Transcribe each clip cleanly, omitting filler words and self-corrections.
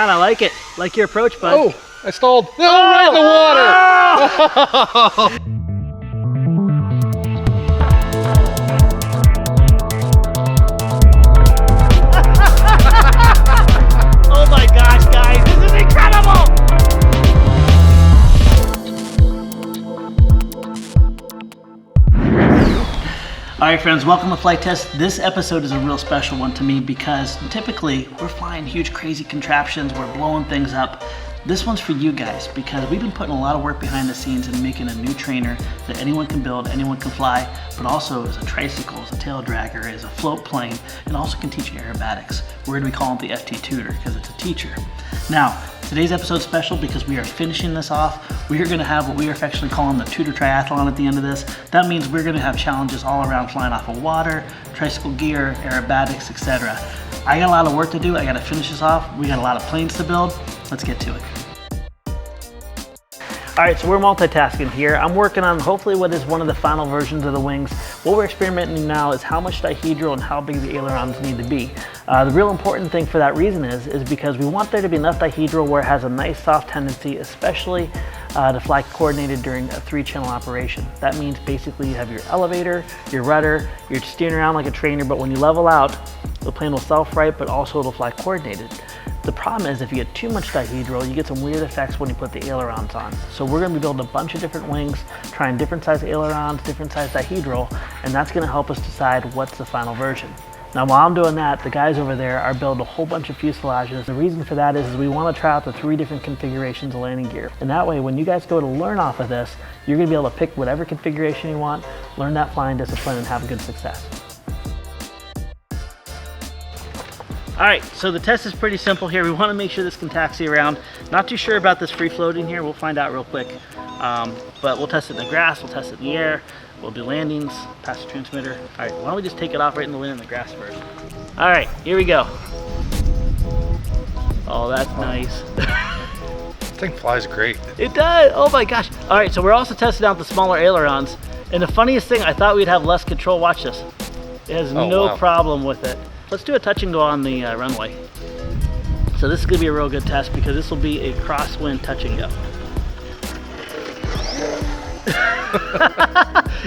around. I like it. Like your approach, bud. Oh, I stalled. No, right in the water. Oh my gosh, guys, this is incredible! All right, friends, welcome to Flite Test. This episode is a real special one to me because typically we're flying huge, crazy contraptions, we're blowing things up. This one's for you guys because we've been putting a lot of work behind the scenes and making a new trainer that anyone can build, anyone can fly, but also as a tricycle, as a tail dragger, as a float plane, and also can teach you aerobatics. We're gonna be calling it the FT Tutor because it's a teacher. Now, today's episode is special because we are finishing this off. We are gonna have what we are affectionately calling the Tutor Triathlon at the end of this. That means we're gonna have challenges all around flying off of water, tricycle gear, aerobatics, etc. I got a lot of work to do. I gotta finish this off. We got a lot of planes to build. Let's get to it. All right, so we're multitasking here. I'm working on hopefully what is one of the final versions of the wings. What we're experimenting now is how much dihedral and how big the ailerons need to be. The real important thing for that reason is because we want there to be enough dihedral where it has a nice soft tendency, especially to fly coordinated during a 3-channel operation. That means basically you have your elevator, your rudder, you're steering around like a trainer, but when you level out, the plane will self-right, but also it'll fly coordinated. The problem is if you get too much dihedral, you get some weird effects when you put the ailerons on. So we're gonna be building a bunch of different wings, trying different size ailerons, different size dihedral, and that's gonna help us decide what's the final version. Now while I'm doing that, the guys over there are building a whole bunch of fuselages. The reason for that is we wanna try out the 3 different configurations of landing gear. And that way, when you guys go to learn off of this, you're gonna be able to pick whatever configuration you want, learn that flying discipline, and have a good success. All right, so the test is pretty simple here. We want to make sure this can taxi around. Not too sure about this free floating here. We'll find out real quick. But we'll test it in the grass, we'll test it in the air, we'll do landings, pass the transmitter. All right, why don't we just take it off right in the wind in the grass first. All right, here we go. Oh, that's nice. This thing flies great. It does, oh my gosh. All right, so we're also testing out the smaller ailerons. And the funniest thing, I thought we'd have less control. Watch this. It has no problem with it. Let's do a touch and go on the runway. So this is gonna be a real good test because this will be a crosswind touch and go.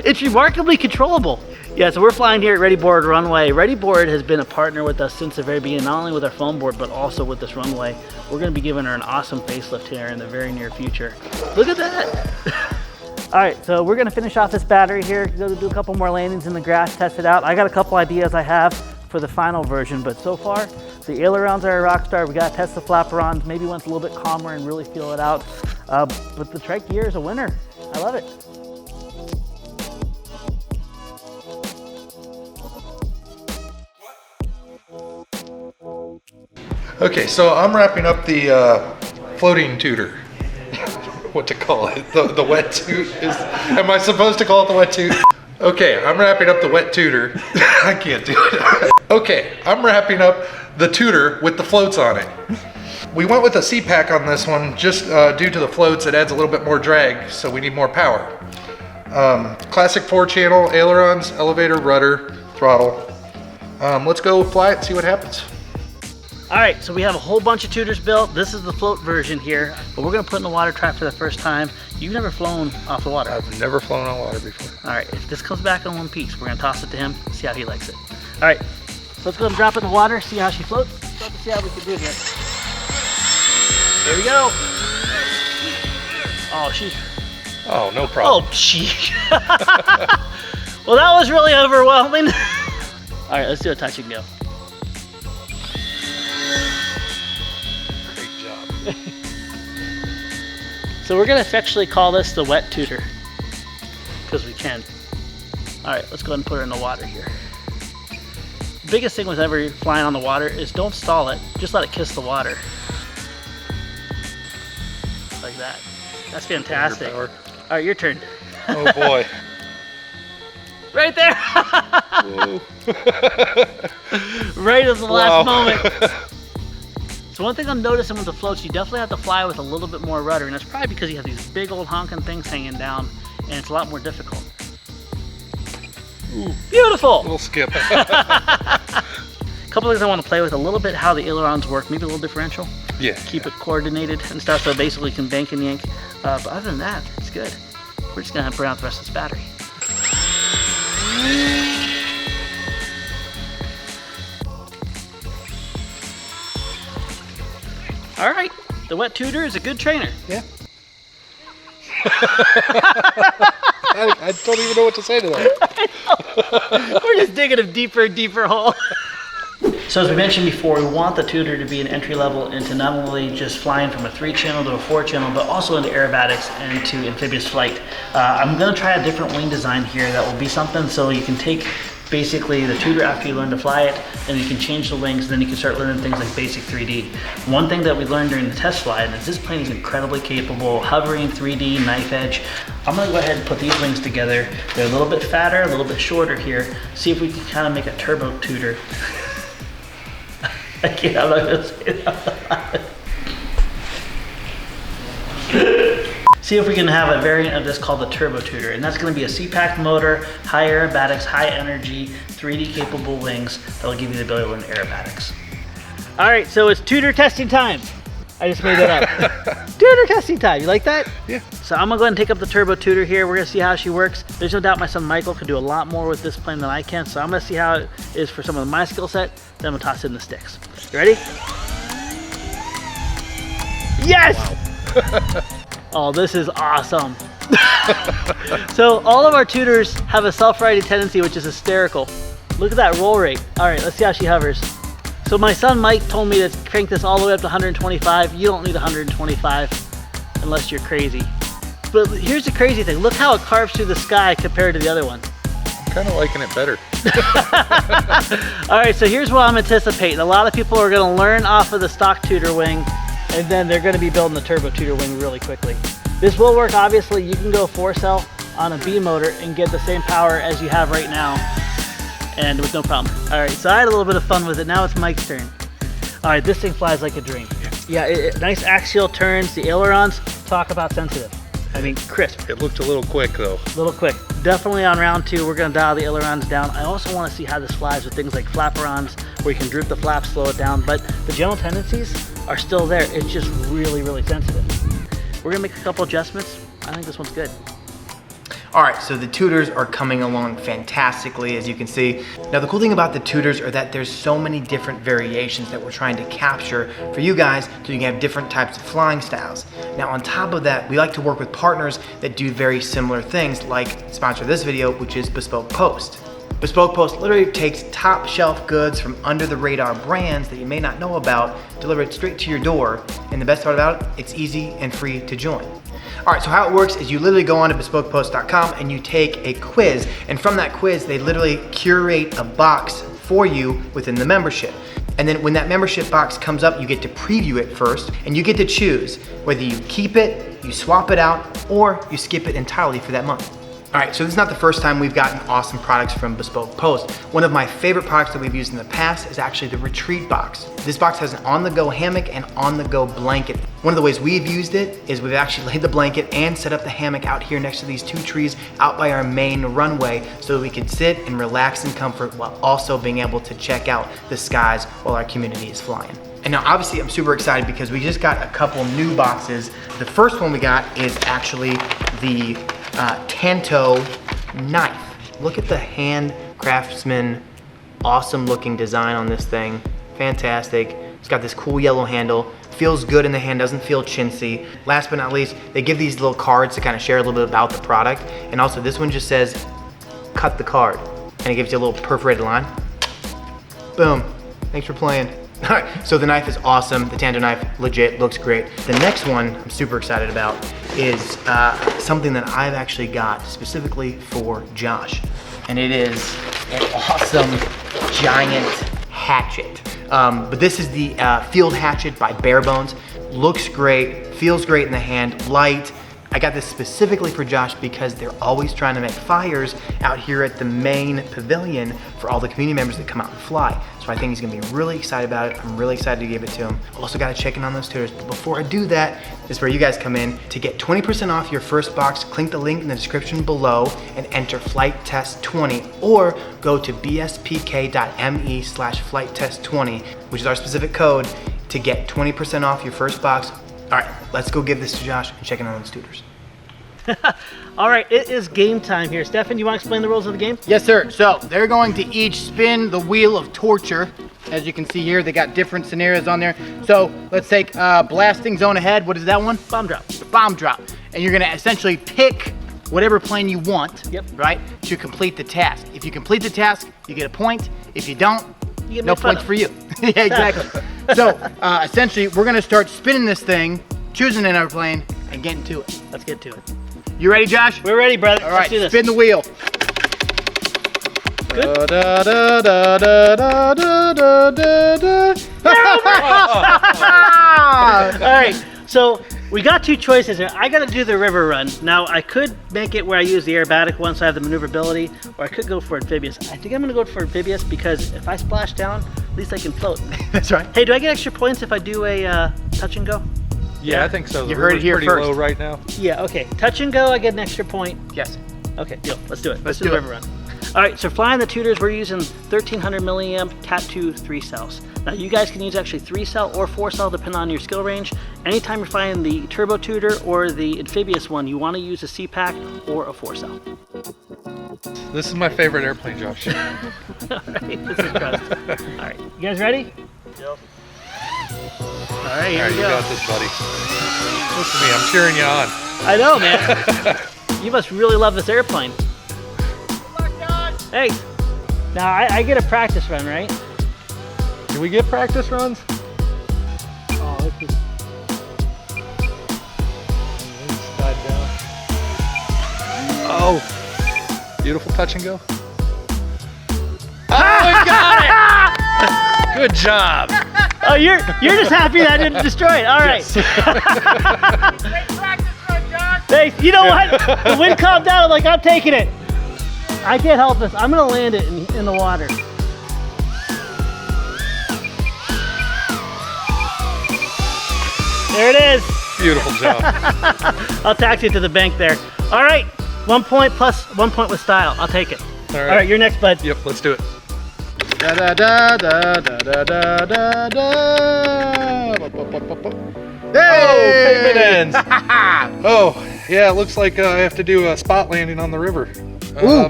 It's remarkably controllable. Yeah, so we're flying here at Ready Board Runway. Ready Board has been a partner with us since the very beginning, not only with our foam board, but also with this runway. We're gonna be giving her an awesome facelift here in the very near future. Look at that. All right, so we're gonna finish off this battery here, go do a couple more landings in the grass, test it out. I got a couple ideas I have for the final version, but so far, the ailerons are a rock star. We gotta test the flaperons, maybe when it's a little bit calmer and really feel it out. But the trike gear is a winner. I love it. Okay, so I'm wrapping up the floating tutor. What to call it? The wet toot? Am I supposed to call it the wet toot? Okay, I'm wrapping up the wet tutor. I can't do it. Okay, I'm wrapping up the tutor with the floats on it. We went with a C-pack on this one just due to the floats. It adds a little bit more drag, so we need more power. Classic 4-channel ailerons, elevator, rudder, throttle. Let's go fly it and see what happens. All right, so we have a whole bunch of tutors built. This is the float version here, but we're gonna put in the water trap for the first time. You've never flown off the water. I've never flown on water before. All right, if this comes back in one piece, we're gonna toss it to him, see how he likes it. All right, so let's go and drop it in the water, see how she floats. Let's see how we can do here. There we go. Oh, Oh, no problem. Oh, gee. Well, that was really overwhelming. All right, let's do a touch and go. Great job. So we're gonna affectionately call this the wet tutor, because we can. All right, let's go ahead and put her in the water here. The biggest thing with ever flying on the water is don't stall it, just let it kiss the water. Like that. That's fantastic. All right, your turn. Oh boy. Right there. Right at the last moment. So one thing I'm noticing with the floats, you definitely have to fly with a little bit more rudder, and that's probably because you have these big old honking things hanging down, and it's a lot more difficult. Ooh, beautiful! Little skip. A couple things I want to play with, a little bit how the ailerons work, maybe a little differential. Yeah. Keep it coordinated and stuff, so basically you can bank and yank. But other than that, it's good. We're just gonna burn out the rest of this battery. All right, the wet tutor is a good trainer. Yeah. I don't even know what to say to that. We're just digging a deeper and deeper hole. So as we mentioned before, we want the tutor to be an entry level into not only just flying from a 3-channel to a 4-channel, but also into aerobatics and to amphibious flight. I'm gonna try a different wing design here that will be something so you can take basically the tutor after you learn to fly it, and you can change the wings, and then you can start learning things like basic 3D. One thing that we learned during the test flight is this plane is incredibly capable, hovering, 3D, knife edge. I'm gonna go ahead and put these wings together. They're a little bit fatter, a little bit shorter here. See if we can kind of make a turbo tutor. I can't, I'm not gonna say that. See if we can have a variant of this called the Turbo Tutor, and that's going to be a CPAC motor, high aerobatics, high energy, 3D capable wings that will give you the ability to learn aerobatics. All right, so it's tutor testing time. I just made that up. Tutor testing time, you like that? Yeah. So I'm gonna go ahead and take up the Turbo Tutor here. We're gonna see how she works. There's no doubt my son Michael can do a lot more with this plane than I can, so I'm gonna see how it is for some of my skill set, then I'm gonna toss it in the sticks. You ready? Yes! Wow. Oh, this is awesome. So all of our tutors have a self-righting tendency, which is hysterical. Look at that roll rate. All right, let's see how she hovers. So my son Mike told me to crank this all the way up to 125. You don't need 125 unless you're crazy. But here's the crazy thing. Look how it carves through the sky compared to the other one. I'm kind of liking it better. All right, so here's what I'm anticipating. A lot of people are gonna learn off of the stock tutor wing, and then they're gonna be building the Turbo Tutor wing really quickly. This will work, obviously. You can go 4-cell on a B motor and get the same power as you have right now, and with no problem. All right, so I had a little bit of fun with it. Now it's Mike's turn. All right, this thing flies like a dream. Yeah, nice axial turns. The ailerons, talk about sensitive. I mean, crisp. It looked a little quick though. A little quick. Definitely on round 2, we're gonna dial the ailerons down. I also wanna see how this flies with things like flaperons, where you can droop the flaps, slow it down, but the general tendencies are still there. It's just really, really sensitive. We're gonna make a couple adjustments. I think this one's good. All right, so the tutors are coming along fantastically, as you can see. Now, the cool thing about the tutors are that there's so many different variations that we're trying to capture for you guys so you can have different types of flying styles. Now, on top of that, we like to work with partners that do very similar things, like sponsor this video, which is Bespoke Post. Bespoke Post literally takes top shelf goods from under the radar brands that you may not know about, deliver it straight to your door, and the best part about it, it's easy and free to join. All right, so how it works is you literally go on to bespokepost.com and you take a quiz, and from that quiz, they literally curate a box for you within the membership. And then when that membership box comes up, you get to preview it first, and you get to choose whether you keep it, you swap it out, or you skip it entirely for that month. All right, so this is not the first time we've gotten awesome products from Bespoke Post. One of my favorite products that we've used in the past is actually the Retreat Box. This box has an on-the-go hammock and on-the-go blanket. One of the ways we've used it is we've actually laid the blanket and set up the hammock out here next to these 2 trees out by our main runway so that we can sit and relax in comfort while also being able to check out the skies while our community is flying. And now obviously I'm super excited because we just got a couple new boxes. The first one we got is actually the Tanto Knife. Look at the hand craftsman, awesome looking design on this thing. Fantastic. It's got this cool yellow handle. Feels good in the hand, doesn't feel chintzy. Last but not least, they give these little cards to kind of share a little bit about the product. And also this one just says, cut the card. And it gives you a little perforated line. Boom, thanks for playing. All right, so the knife is awesome. The Tanto Knife, legit, looks great. The next one I'm super excited about is something that I've actually got specifically for Josh. And it is an awesome giant hatchet. But this is the Field Hatchet by Barebones. Looks great, feels great in the hand, light. I got this specifically for Josh because they're always trying to make fires out here at the main pavilion for all the community members that come out and fly. So I think he's gonna be really excited about it. I'm really excited to give it to him. Also gotta check in on those tutors. But before I do that, this is where you guys come in. To get 20% off your first box, click the link in the description below and enter Flite Test 20, or go to bspk.me/flitetest20, which is our specific code. to get 20% off your first box. All right, let's go give this to Josh and check in on those tutors. All right, it is game time here. Stefan, you want to explain the rules of the game? Yes, sir. So they're going to each spin the wheel of torture. As you can see here, they got different scenarios on there. So let's take blasting zone ahead. What is that one? Bomb drop. Bomb drop. And you're gonna essentially pick whatever plane you want, Yep. right, to complete the task. If you complete the task, you get a point. If you don't, You get no made fun points of. for you. Yeah, exactly. So essentially, we're gonna start spinning this thing, choosing an airplane, and getting to it. Let's get to it. You ready, Josh? We're ready, brother. All right, Let's do this. spin the wheel. Good. All right, so we got two choices here. I got to do the river run. Now, I could make it where I use the aerobatic one so I have the maneuverability, or I could go for amphibious. I think I'm going to go for amphibious because if I splash down, at least I can float. That's right. Hey, do I get extra points if I do a touch and go? Yeah, I think so. You The heard it river's here pretty first. low right now. Yeah, okay. Touch and go, I get an extra point. Yes. Okay, deal. Let's do it. Let's do do the it. river run. All right, so flying the tutors, we're using 1300 milliamp Cat 2 3 cells. Now you guys can use actually 3 cell or 4 cell depending on your skill range. Anytime you're flying the turbo tutor or the amphibious one, you want to use a C-pack or a 4 cell. This is my favorite airplane, Josh. All right, this is trust. All right, you guys ready? Yep. All right, here All right, we you go. got this, buddy. Listen to me, I'm cheering you on. I know, man. You must really love this airplane. Hey, now I get a practice run, right? Can we get practice runs? Oh, this is... Slide down. Oh, beautiful touch and go. Oh, we got it! Good job. Oh, you're just happy that I didn't destroy it. All right. Thanks. You know what? The wind calmed down. I'm like, I'm taking it. I can't help this. I'm gonna land it in the water. There it is. Beautiful job. I'll taxi it to the bank there. All right. 1 point plus 1 point with style. I'll take it. All All right, you're next, bud. Yep, let's do it. Da da da da da da da da. Oh, payment ends. Oh, yeah, it looks like I have to do a spot landing on the river. I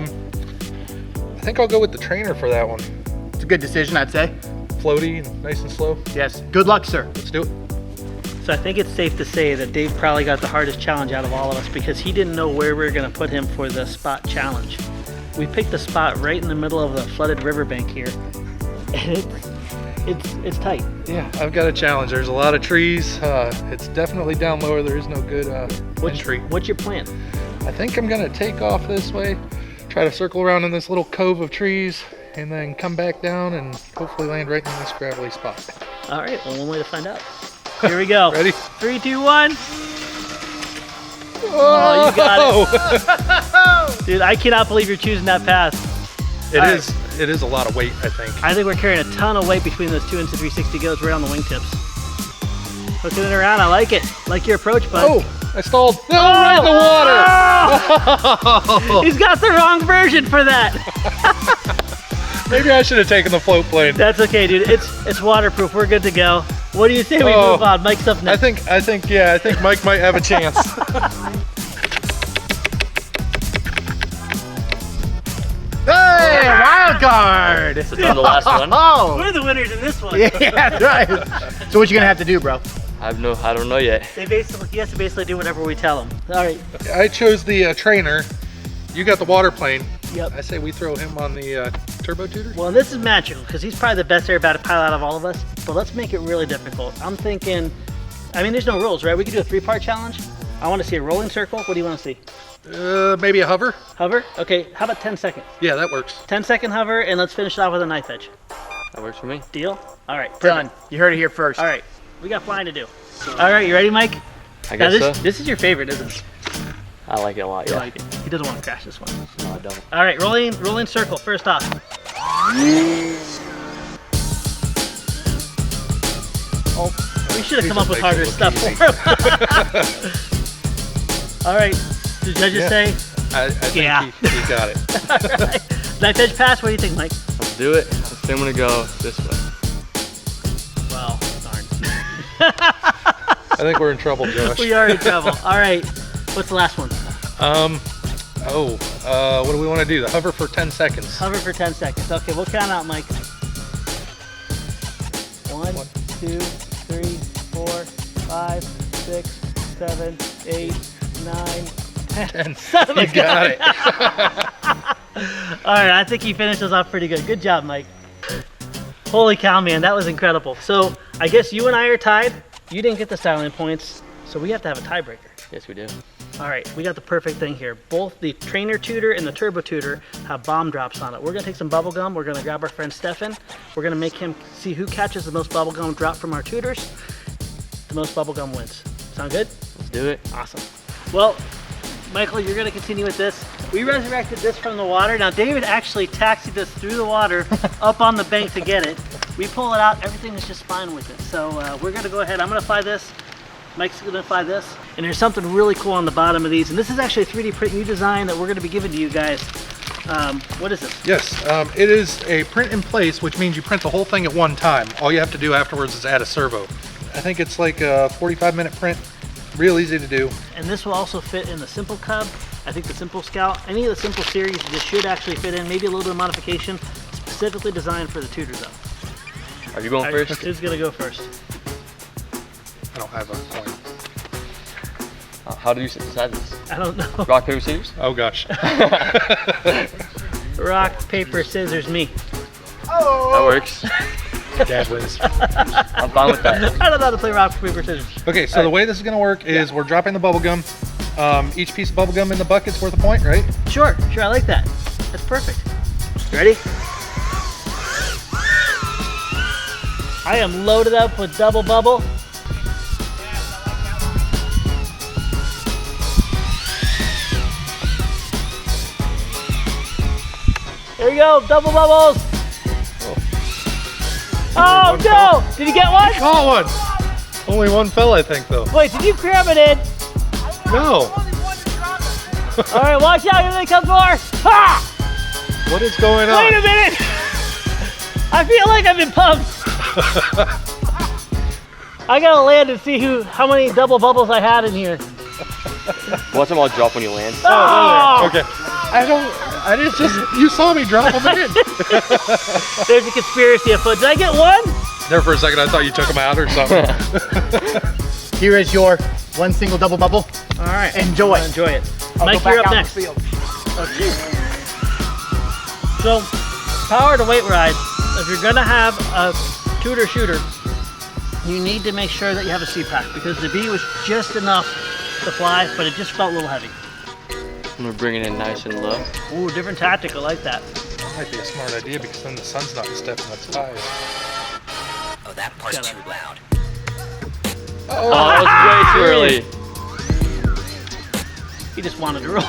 think I'll go with the trainer for that one. It's a good decision, I'd say. Floaty and nice and slow. Yes. Good luck, sir. Let's do it. So I think it's safe to say that Dave probably got the hardest challenge out of all of us because he didn't know where we were going to put him for the spot challenge. We picked the spot right in the middle of the flooded riverbank here, and it's tight. Yeah, I've got a challenge. There's a lot of trees. It's definitely down lower. There is no good entry. What's your plan? I think I'm gonna take off this way, try to circle around in this little cove of trees, and then come back down and hopefully land right in this gravelly spot. All right, well, one way to find out. Here we go. Ready? 3, 2, 1. Oh, you got it. Dude, I cannot believe you're choosing that path. It is a lot of weight, I think. I think we're carrying a ton of weight between those 2 into 360 goes right on the wingtips. Hooking it around, I like it. Like your approach, bud. Oh, I stalled. No, right in the water. He's got the wrong version for that. Maybe I should have taken the float plane. That's okay, dude. It's waterproof. We're good to go. What do you say we move on? Mike's up next. I think Mike might have a chance. Hey, wild card! Since I'm the last one, Oh! We're the winners in this one. Yeah, that's right. So what you gonna have to do, bro? I don't know yet. He has to basically do whatever we tell him. All right. I chose the trainer. You got the water plane. Yep. I say we throw him on the turbo tutor. Well, this is magical because he's probably the best aerobatic pilot out of all of us. But let's make it really difficult. I'm thinking, I mean, there's no rules, right? We could do a 3-part challenge. I want to see a rolling circle. What do you want to see? Maybe a hover. Hover? Okay, how about 10 seconds? Yeah, that works. 10-second hover, and let's finish it off with a knife edge. That works for me. Deal? All right. Done. You heard it here first. All right. We got flying to do. All right, you ready, Mike? I Now, guess so. this is your favorite, isn't it? I like it a lot, You yeah. like it. He doesn't want to crash this one. No, I don't. All right, rolling circle, first off. Oh, we should have come up with harder stuff for him. All right, the judges say, I think Yeah. he got it. all right. Knife edge pass, what do you think, Mike? Let's do it. I think I'm gonna go this way. Well, darn. I think we're in trouble, Josh. We are in trouble. All right, what's the last one? What do we want to do? The hover for 10 seconds. Hover for 10 seconds. Okay, we'll count out, Mike. 1, 2, 3, 4, 5, 6, 7, 8, 9, 10. Son of a You got it. All right, I think he finished us off pretty good. Good job, Mike. Holy cow, man, that was incredible. So I guess you and I are tied. You didn't get the styling points, so we have to have a tiebreaker. Yes, we do. All right, we got the perfect thing here. Both the Trainer Tutor and the Turbo Tutor have bomb drops on it. We're gonna take some bubble gum. We're gonna grab our friend Stefan. We're gonna make him see who catches the most bubble gum drop from our tutors. The most bubble gum wins. Sound good? Let's do it. Awesome. Well, Michael, you're gonna continue with this. We resurrected this from the water. Now, David actually taxied us through the water up on the bank to get it. We pull it out, everything is just fine with it. So we're gonna go ahead, I'm gonna fly this. Mike's gonna fly this. And there's something really cool on the bottom of these. And this is actually a 3D print new design that we're gonna be giving to you guys. What is this? Yes, it is a print in place, which means you print the whole thing at one time. All you have to do afterwards is add a servo. I think it's like a 45-minute print. Real easy to do. And this will also fit in the Simple Cub. I think the Simple Scout, any of the Simple series, this should actually fit in. Maybe a little bit of modification, specifically designed for the tutor though. Are you going first? Who's gonna go first? I don't have a coin. How do you decide this? I don't know. Rock, paper, scissors? Oh gosh. Rock, paper, scissors, me. That works. Dad wins. I'm fine with that. I don't know how to play rock, paper, scissors. Okay, so the way this is gonna work is we're dropping the bubble gum. Each piece of bubble gum in the bucket's worth a point, right? Sure, I like that. That's perfect. You ready? I am loaded up with double bubble. There you go, double bubbles. Oh no! Did you get one? Caught one! Only one fell, I think, though. Wait, did you cram it in? No! All right, watch out, here they come more. Ha! What is going on? Wait a minute! I feel like I've been pumped. I gotta land and see how many double bubbles I had in here. Watch them all drop when you land. Oh! Okay. I just, you saw me drop them in. There's a conspiracy afoot. Did I get one? There for a second, I thought you took them out or something. Here is your one single double bubble. All right. Enjoy. Enjoy it. I'll Mike, go back you're up out in next. the field. So, power to weight ride. If you're gonna have a tutor shooter, you need to make sure that you have a seat pack because the B was just enough to fly, but it just felt a little heavy. I'm gonna bring it in nice and low. Ooh, different tactic. I like that. That might be a smart idea because then the sun's not stepping on its tires. Oh, that part's too loud. Oh, that was way too early. He just wanted to roll.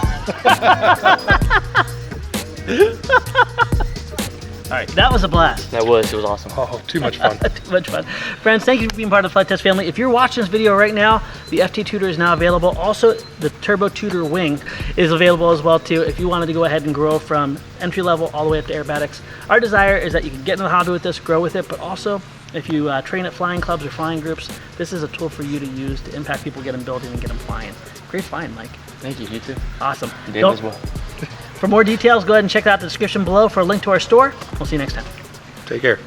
All right, that was a blast. It was awesome. Oh, too much fun. Too much fun. Friends, thank you for being part of the Flite Test family. If you're watching this video right now, the FT Tutor is now available. Also, the Turbo Tutor Wing is available as well too if you wanted to go ahead and grow from entry level all the way up to aerobatics. Our desire is that you can get into the hobby with this, grow with it, but also if you train at flying clubs or flying groups, this is a tool for you to use to impact people, get them building and get them flying. Great find, Mike. Thank you, you too. Awesome. Dave as well. For more details, go ahead and check out the description below for a link to our store. We'll see you next time. Take care.